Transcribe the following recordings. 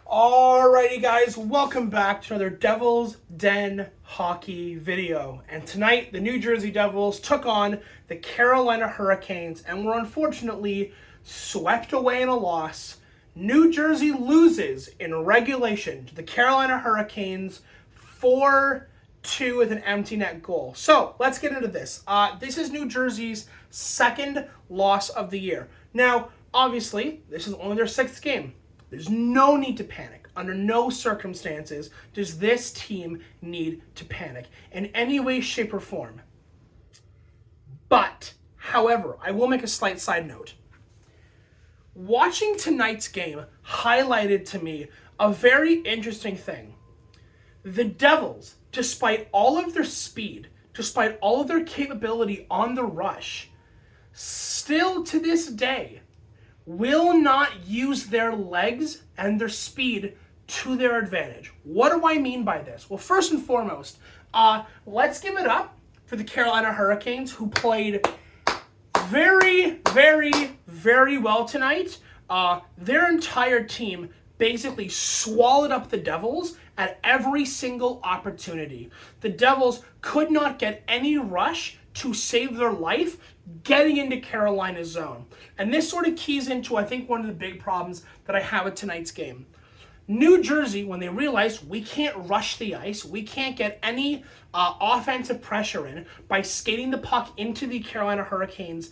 Alrighty guys, welcome back to another Devil's Den hockey video. And tonight, the New Jersey Devils took on the Carolina Hurricanes and were unfortunately swept away in a loss. New Jersey loses in regulation to the Carolina Hurricanes 4-2 with an empty net goal. So, let's get into this. This is New Jersey's second loss of the year. Now, obviously, this is only their sixth game. There's no need to panic. Under no circumstances does this team need to panic in any way, shape, or form. But, however, I will make a slight side note. Watching tonight's game highlighted to me a very interesting thing. The Devils, despite all of their speed, despite all of their capability on the rush, still to this day, will not use their legs and their speed to their advantage. What do I mean by this? Well, first and foremost, let's give it up for the Carolina Hurricanes, who played very, very, very well tonight. Their entire team basically swallowed up the Devils at every single opportunity. The Devils could not get any rush to save their life getting into Carolina's zone. And this sort of keys into, I think, one of the big problems that I have with tonight's game. New Jersey, when they realized we can't rush the ice, we can't get any offensive pressure in by skating the puck into the Carolina Hurricanes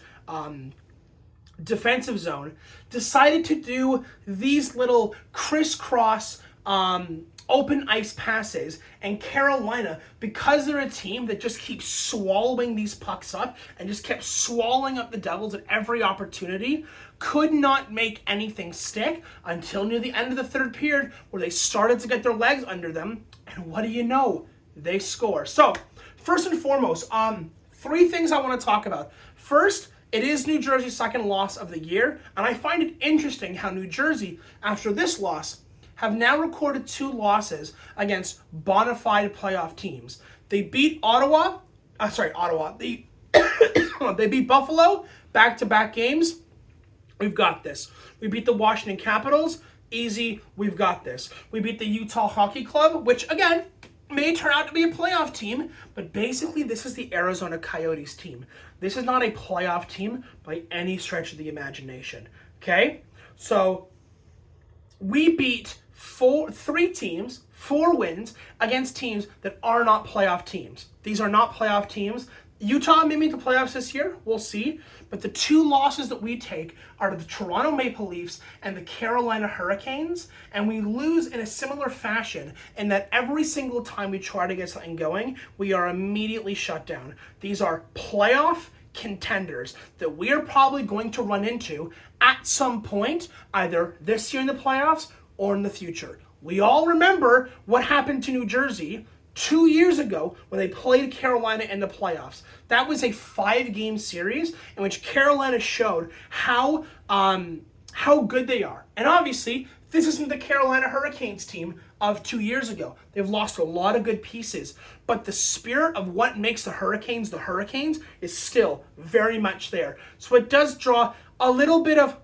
defensive zone, decided to do these little crisscross open ice passes, and Carolina, because they're a team that just keeps swallowing these pucks up and just kept swallowing up the Devils at every opportunity, could not make anything stick until near the end of the third period, where they started to get their legs under them, and what do you know? They score. So, first and foremost, three things I want to talk about. First, it is New Jersey's second loss of the year, and I find it interesting how New Jersey, after this loss, have now recorded two losses against bona fide playoff teams. They beat they beat Buffalo back-to-back games. We've got this. We beat the Washington Capitals. Easy. We've got this. We beat the Utah Hockey Club, which, again, may turn out to be a playoff team, but basically this is the Arizona Coyotes team. This is not a playoff team by any stretch of the imagination. Okay? So, we beat three teams, 4 wins, against teams that are not playoff teams. These are not playoff teams. Utah may make the playoffs this year. We'll see. But the two losses that we take are to the Toronto Maple Leafs and the Carolina Hurricanes. And we lose in a similar fashion in that every single time we try to get something going, we are immediately shut down. These are playoff contenders that we are probably going to run into at some point, either this year in the playoffs or in the future. We all remember what happened to New Jersey 2 years ago when they played Carolina in the playoffs. That was a 5-game series in which Carolina showed how good they are. And obviously, this isn't the Carolina Hurricanes team of 2 years ago. They've lost a lot of good pieces, but the spirit of what makes the Hurricanes is still very much there. So it does draw a little bit of,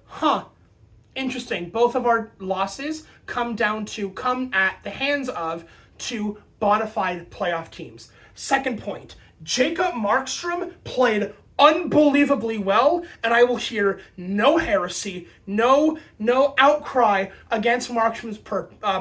interesting. Both of our losses come at the hands of two bona fide playoff teams. Second point, Jacob Markstrom played unbelievably well, and I will hear no heresy, no outcry against Markstrom's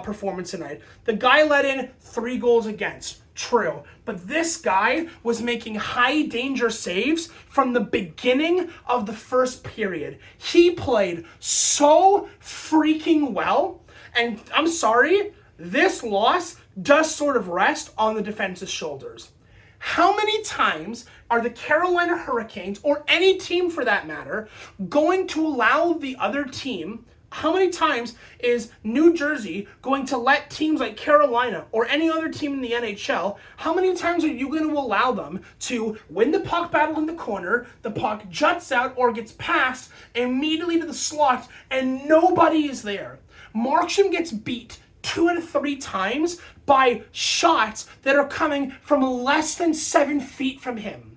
performance tonight. The guy let in 3 goals against. True. But this guy was making high danger saves from the beginning of the first period. He played so freaking well. And I'm sorry, this loss does sort of rest on the defense's shoulders. How many times are the Carolina Hurricanes, or any team for that matter, going to allow the other team? How many times is New Jersey going to let teams like Carolina or any other team in the NHL, how many times are you going to allow them to win the puck battle in the corner, the puck juts out or gets passed immediately to the slot, and nobody is there? Markstrom gets beat 2 out of 3 times by shots that are coming from less than 7 feet from him.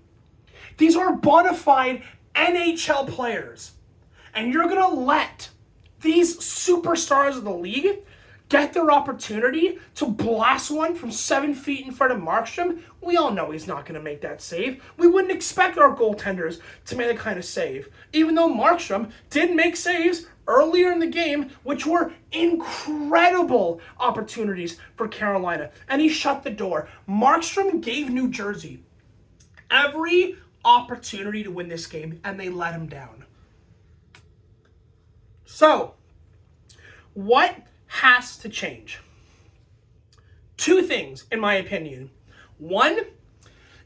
These are bona fide NHL players. And you're going to let these superstars of the league get their opportunity to blast one from 7 feet in front of Markstrom. We all know he's not going to make that save. We wouldn't expect our goaltenders to make that kind of save, even though Markstrom did make saves earlier in the game, which were incredible opportunities for Carolina, and he shut the door. Markstrom gave New Jersey every opportunity to win this game, and they let him down. So, what has to change? 2 things, in my opinion. 1,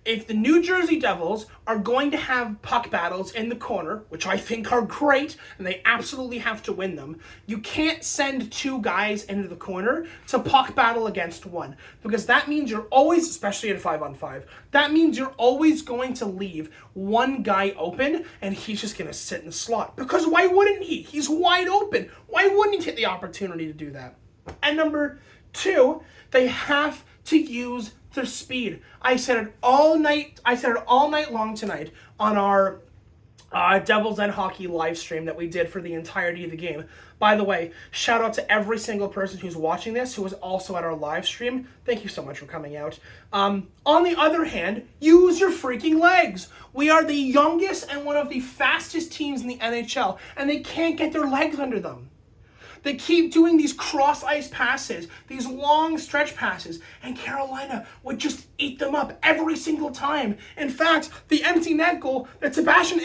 if the New Jersey Devils are going to have puck battles in the corner, which I think are great, and they absolutely have to win them, you can't send 2 guys into the corner to puck battle against 1. Because that means you're always, especially in a 5-on-5, that means you're always going to leave 1 guy open, and he's just going to sit in the slot. Because why wouldn't he? He's wide open. Why wouldn't he take the opportunity to do that? And number 2, they have to use their speed. I said it all night long tonight on our Devils and Hockey live stream that we did for the entirety of the game. By the way, shout out to every single person who's watching this who was also at our live stream. Thank you so much for coming out. On the other hand, use your freaking legs. We are the youngest and one of the fastest teams in the NHL, and they can't get their legs under them. They keep doing these cross-ice passes, these long stretch passes, and Carolina would just eat them up every single time. In fact, the empty net goal that Sebastian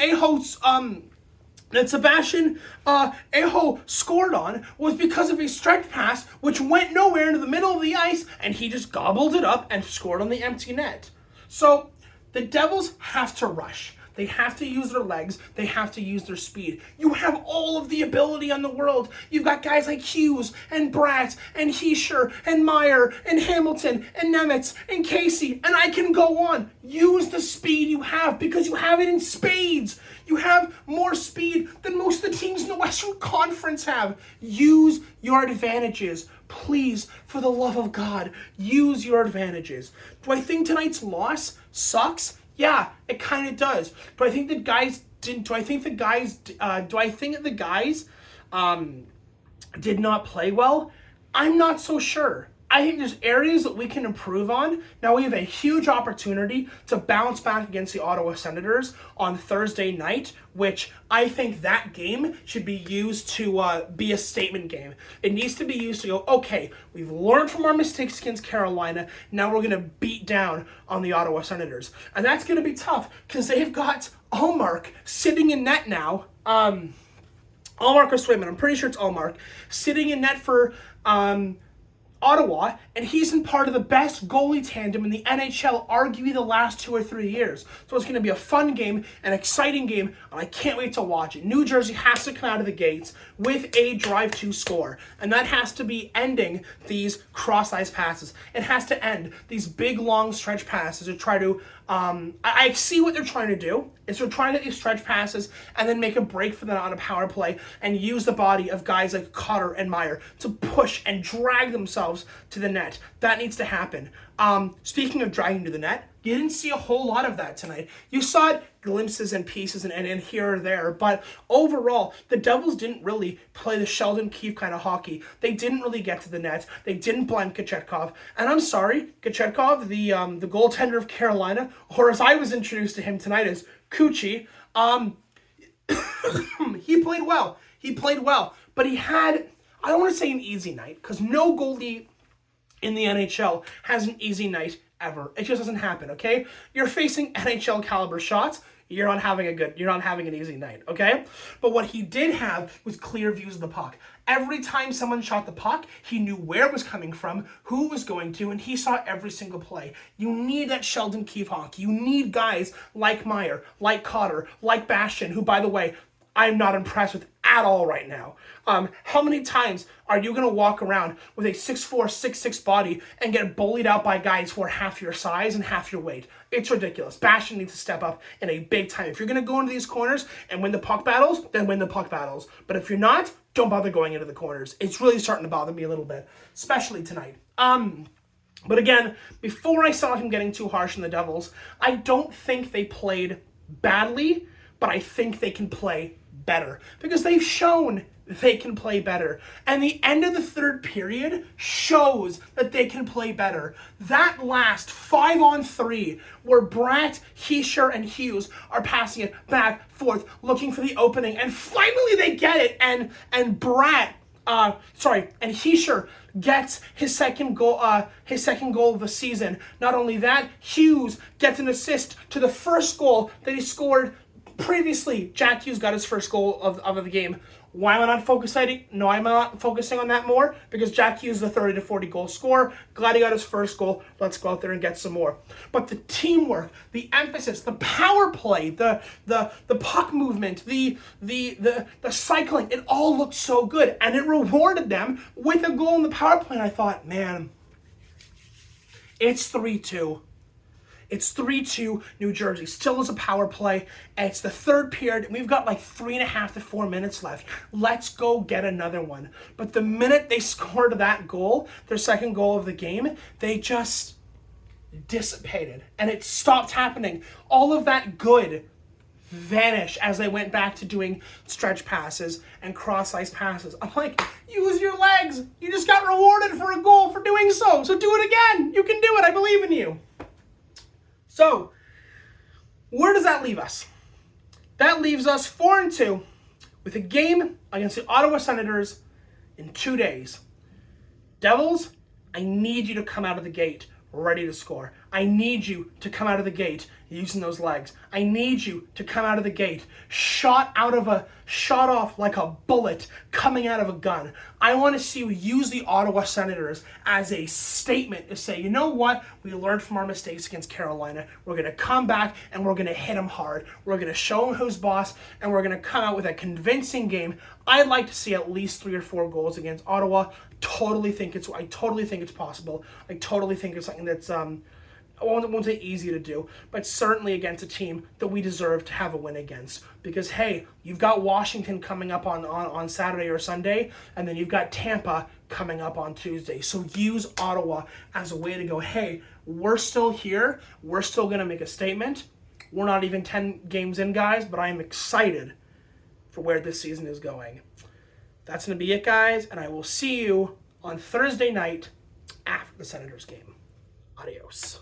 Aho scored on was because of a stretch pass which went nowhere into the middle of the ice, and he just gobbled it up and scored on the empty net. So the Devils have to rush. They have to use their legs. They have to use their speed. You have all of the ability in the world. You've got guys like Hughes and Bratt and Heischer and Meyer and Hamilton and Nemitz and Casey, and I can go on. Use the speed you have because you have it in spades. You have more speed than most of the teams in the Western Conference have. Use your advantages. Please, for the love of God, use your advantages. Do I think tonight's loss sucks? Yeah, it kind of does. Do I think the guys didn't? Do I think the guys did not play well? I'm not so sure. I think there's areas that we can improve on. Now we have a huge opportunity to bounce back against the Ottawa Senators on Thursday night, which I think that game should be used to be a statement game. It needs to be used to go, okay, we've learned from our mistakes against Carolina, now we're going to beat down on the Ottawa Senators. And that's going to be tough because they've got Ullmark sitting in net now. Ullmark or Swayman, I'm pretty sure it's Ullmark, sitting in net for Ottawa, and he's in part of the best goalie tandem in the NHL, arguably the last 2 or 3 years. So it's going to be a fun game, an exciting game, and I can't wait to watch it. New Jersey has to come out of the gates with a drive to score, and that has to be ending these cross-ice passes. It has to end these big, long stretch passes to try to I see what they're trying to do. Is they're trying to get these stretch passes and then make a break for them on a power play and use the body of guys like Cotter and Meyer to push and drag themselves to the net. That needs to happen. Speaking of dragging to the net, you didn't see a whole lot of that tonight. You saw it glimpses and pieces and here or there, but overall, the Devils didn't really play the Sheldon Keefe kind of hockey. They didn't really get to the net. They didn't blind Kochetkov. And I'm sorry, Kochetkov, the goaltender of Carolina, or as I was introduced to him tonight as Coochie, he played well. But he had, I don't want to say an easy night, because no goalie in the NHL has an easy night ever. It just doesn't happen, okay? You're facing NHL caliber shots. You're not having an easy night, okay? But what he did have was clear views of the puck. Every time someone shot the puck, he knew where it was coming from, who it was going to, and he saw every single play. You need that Sheldon Keefe hockey. You need guys like Meyer, like Cotter, like Bastian, who, by the way, I'm not impressed with at all right now. How many times are you going to walk around with a 6'4", 6'6" body and get bullied out by guys who are half your size and half your weight? It's ridiculous. Bastian needs to step up in a big time. If you're going to go into these corners and win the puck battles, then win the puck battles. But if you're not, don't bother going into the corners. It's really starting to bother me a little bit, especially tonight. But again, before I saw him getting too harsh on the Devils, I don't think they played badly, but I think they can play better because they've shown they can play better. And the end of the third period shows that they can play better. That last 5-on-3 where Bratt, Hischier, and Hughes are passing it back, forth, looking for the opening, and finally they get it, and Hischier gets his second goal of the season. Not only that, Hughes gets an assist to the first goal that he scored previously. Jack Hughes got his first goal of the game. Why am I not focusing? No, I'm not focusing on that more because Jack Hughes is a 30 to 40 goal scorer. Glad he got his first goal. Let's go out there and get some more. But the teamwork, the emphasis, the power play, the puck movement, the cycling, it all looked so good, and it rewarded them with a goal in the power play. And I thought, man, it's 3-2. It's 3-2 New Jersey. Still is a power play. And it's the third period. And we've got like 3.5 to 4 minutes left. Let's go get another one. But the minute they scored that goal, their second goal of the game, they just dissipated. And it stopped happening. All of that good vanished as they went back to doing stretch passes and cross-ice passes. I'm like, use your legs. You just got rewarded for a goal for doing so. So do it again. You can do it. I believe in you. So, where does that leave us? That leaves us 4-2 with a game against the Ottawa Senators in 2 days. Devils, I need you to come out of the gate ready to score. I need you to come out of the gate using those legs. I need you to come out of the gate shot off like a bullet coming out of a gun. I want to see you use the Ottawa Senators as a statement to say, you know what? We learned from our mistakes against Carolina. We're going to come back and we're going to hit them hard. We're going to show them who's boss, and we're going to come out with a convincing game. I'd like to see at least 3 or 4 goals against Ottawa. I totally think it's possible. I totally think it's something that's I won't say easy to do, but certainly against a team that we deserve to have a win against. Because, hey, you've got Washington coming up on Saturday or Sunday, and then you've got Tampa coming up on Tuesday. So use Ottawa as a way to go, hey, we're still here. We're still going to make a statement. We're not even 10 games in, guys, but I am excited for where this season is going. That's going to be it, guys, and I will see you on Thursday night after the Senators game. Adios.